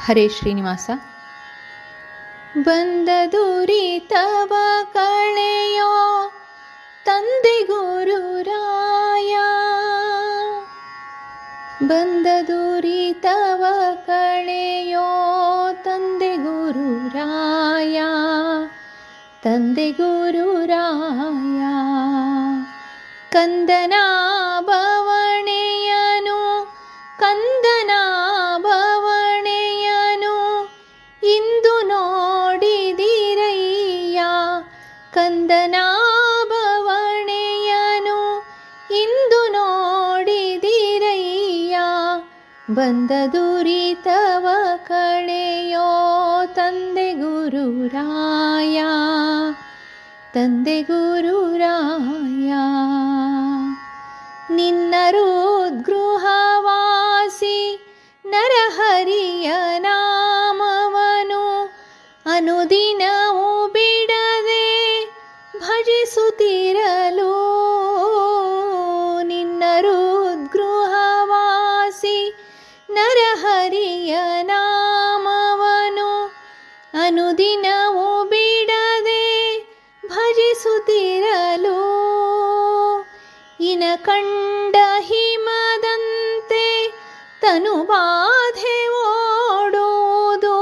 ಹರೇ ಶ್ರೀನಿವಾಸ. ಬಂದ ದುರಿತವ ಕಳೆಯೋ ತಂದೆ ಗುರುರಾಯ, ಬಂದ ದುರಿತವ ಕಳೆಯೋ ತಂದೆ ಗುರುರಾಯ, ತಂದೆ ಗುರುರಾಯ. ಕಂದನ ಬವಣೆಯನು ಕಂದನ ಬವಣೆಯನು ಇಂದು ನೋಡಿದಿರಯ್ಯ, ಕಂದನ ಬವಣೆಯನು ಇಂದು ನೋಡಿದಿರಯ್ಯ. ಬಂದ ದುರಿತವ ಕಳೆಯೋ ತಂದೆ ಗುರುರಾಯ, ತಂದೆ ಗುರುರಾಯ. ನಿನ್ನ ಹೃದ್ಗೃಹವಾಸಿ ನರಹರಿಯ ನಾಮವನು ಅನುದಿನವೂ ಬಿಡದೆ ಭಜಿಸುತ್ತಿರಲು, ನಿನ್ನ ಹೃದ್ಗೃಹವಾಸಿ ನರಹರಿಯ ನಾಮವನು ಅನುದಿನವೂ ಬಿಡದೆ ಭಜಿಸುತ್ತಿರಲು. ಇನ ಕಂಡ ಹಿಮದಂತೆ ತನು ಬಾಧೆ ಓಡುವುದು,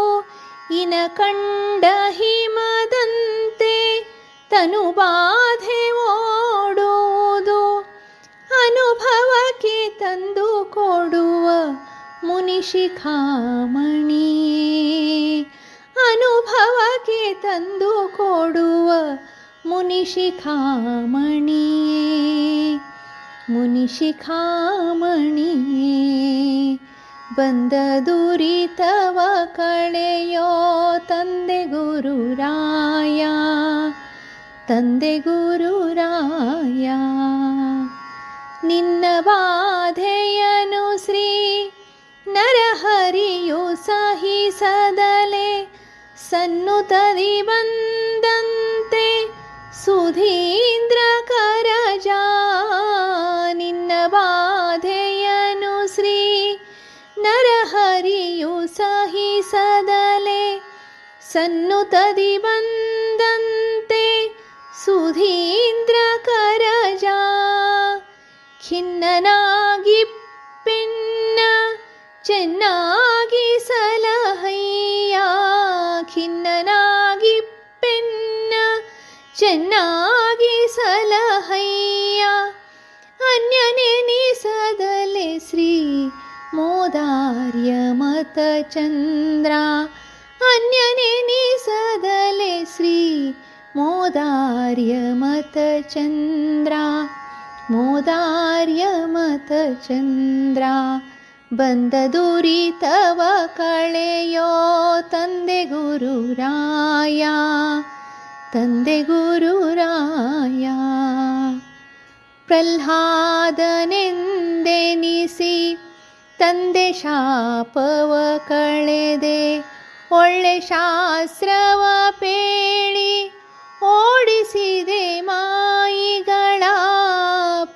ಇನ ಕಂಡ ಹಿಮದಂತೆ ತನು ಬಾಧೆ ಓಡುವುದು. ಅನುಭವಕ್ಕೆ ತಂದು ಕೊಡುವ ಮುನಿಶಿಖಾಮಣಿಯೇ, ಅನುಭವಕ್ಕೆ ತಂದು ಕೊಡುವ ಮುನಿಶಿಖಾಮಣಿಯೇ, ಮುನಿಶಿಖಾಮಣಿಯೇ. ಬಂದ ದುರಿತವ ಕಳೆಯೋ ತಂದೆ ಗುರುರಾಯ, ತಂದೆ ಗುರುರಾಯ. ನಿನ್ನ ಬಾಧೆಯನು ಶ್ರೀ ನರಹರಿಯು ಸಹಿಸದಲೆ ಸನ್ನುತದಿ ಬಂದಂತೆ ಸುಧೀಂದ್ರ ಕರಜ. ನಿನ್ನ ಬಾಧೆಯನು ಶ್ರೀ ನರಹರಿಯು ಸಹಿಸದಲೆ ಸನ್ನುತದಿ ಬಂದಂತೆ ಸುಧೀಂದ್ರ ಕರಜ. ಖಿನ್ನನಾಗಿಪ್ಪೆನ್ನ ಚೆನ್ನಾಗಿ ಸಲಹಯ್ಯ, ಖಿನ್ನನಾಗಿಪ್ಪೆನ್ನ ಚೆನ್ನಾಗಿ ಸಲಹಯ್ಯ. ಅನ್ಯನೆನಿಸದಲೆ ಶ್ರೀ ಮೋದಾರ್ಯ ಮತ ಚಂದ್ರ, ಅನ್ಯನೆನಿಸದಲೆ ಶ್ರೀ ಮೋದಾರ್ಯ ಮತ ಚಂದ್ರ, ಮೋದಾರ್ಯ ಮತ ಚಂದ್ರ. ಬಂದ ದುರಿತವ ಕಳೆಯೋ ತಂದೆ ಗುರುರಾಯ, ತಂದೆ ಗುರುರಾಯ. ಪ್ರಹ್ಲಾದನೆಂದೆನಿಸಿ ತಂದೆ ಶಾಪವ ಕಳೆದೆ, ಒಳ್ಳೆ ಶಾಸ್ತ್ರವ ಪೇಳಿ ಓಡಿಸಿದೆ ಮಾಯಿಗಳ.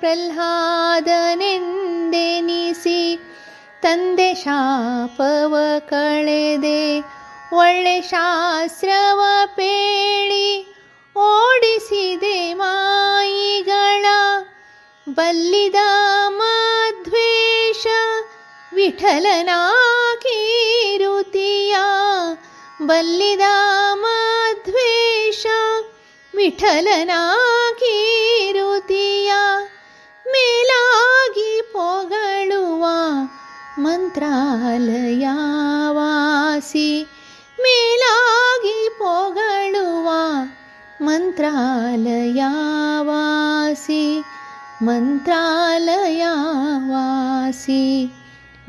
ಪ್ರಹ್ಲಾದನೆಂದೆನಿಸಿ ತಂದೆ ಶಾಪವ ಕಳೆದೆ, ಒಳ್ಳೆ ಶಾಸ್ತ್ರವ ಪೇಳಿ ಓಡಿಸಿದೆ ಮಾಯಿಗಳ. ಬಲ್ಲಿದ ಮದ್ವೇಷ ವಿಠಲನ ಕೀರುತಿಯ, ಬಲ್ಲಿದ ಮದ್ವೇಷ ವಿಠಲನ ಕೀರುತಿಯ. ಮೇಲಾಗಿ ಪೊಗಳುವ ಮಂತ್ರಾಲಯವಾಸಿ, ಮೇಲಾಗಿ ಪೊಗಳುವ ಮಂತ್ರಾಲಯವಾಸಿ, ಮಂತ್ರಾಲಯವಾಸಿ.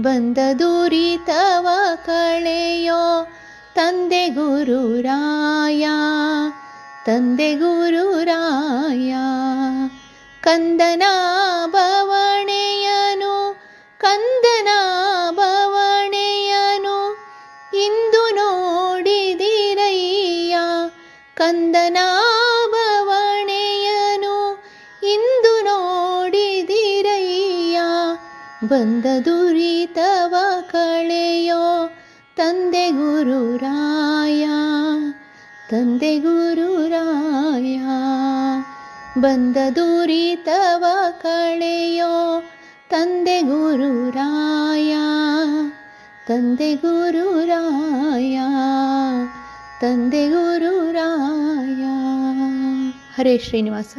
ಬಂದ ದುರಿತವ ಕಳೆಯೋ ತಂದೆ ಗುರುರಾಯ, ತಂದೆ ಗುರುರಾಯ. ಕಂದನ ಬವಣೆಯನು ಕಂದನ ಬವಣೆಯನು ಇಂದು ನೋಡಿದಿರಯ್ಯ, ಕಂದನ ಬವಣೆಯನು ಇಂದು ನೋಡಿದಿರಯ್ಯ. ಬಂದ ದುರಿತವ ಕಳೆಯೋ ತಂದೆ ಗುರುರಾಯ, ತಂದೆ ಗುರುರಾಯ. ಬಂದ ದುರಿತವ ಕಳೆಯೋ ತಂದೆ ಗುರುರಾಯ, ತಂದೆ ಗುರುರಾಯ, ತಂದೆ ಗುರುರಾಯ. ಹರೇ ಶ್ರೀನಿವಾಸ.